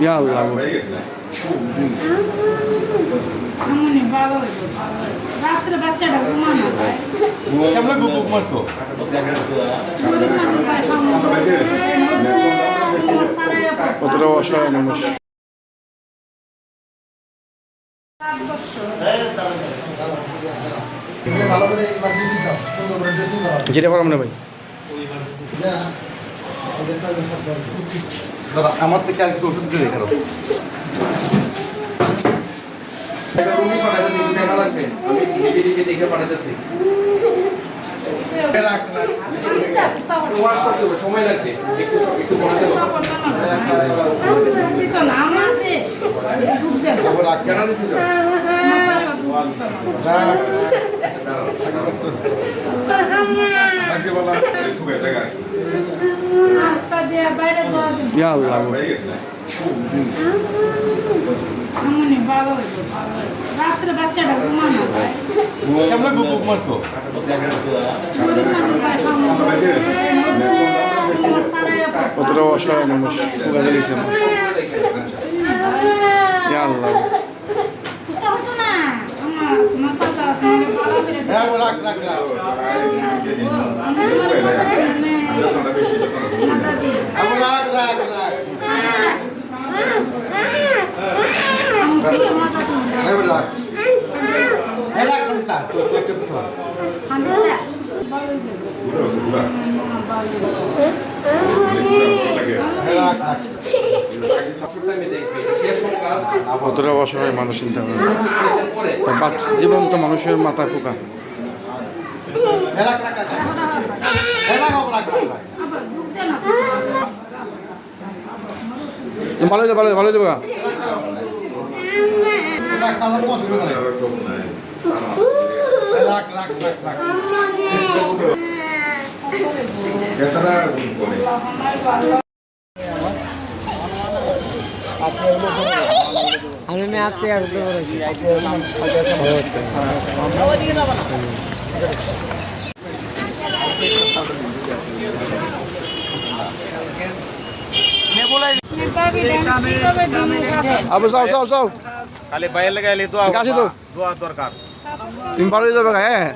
ইয়া আল্লাহ রাত্রে বাচ্চাটা ঘুমানো কেমন ঘুম মারতো কতটা অসহায় মানুষ। যেটা করাম না ভাই দাদা আমার থেকে আর একটু ওষুধ দিয়ে রেখে সময় লাগবে ইয়া আল্লাহ রাত্রে বাচ্চাটা ঘুমানো কেমন ঘুম মারতো কতটা অসহায় মানুষ ইয়া আল্লাহ বুঝতে পারতো না তোমার সাথে তোমার রাখ রাখ রাখ রাখ রাখ রাখ কতটা অসহায় মানুষ চিন্তা করে জীবন্ত মানুষের মাথা ফোকা। ভালো হয়ে ভালো ভালো যাবো আমি আজকে আর আবু যাও যাও যাও খালি বাইরে লাগাইলে দোয়া কাছে তো দোয়া দরকার তুমি ভালো যাবে হ্যাঁ।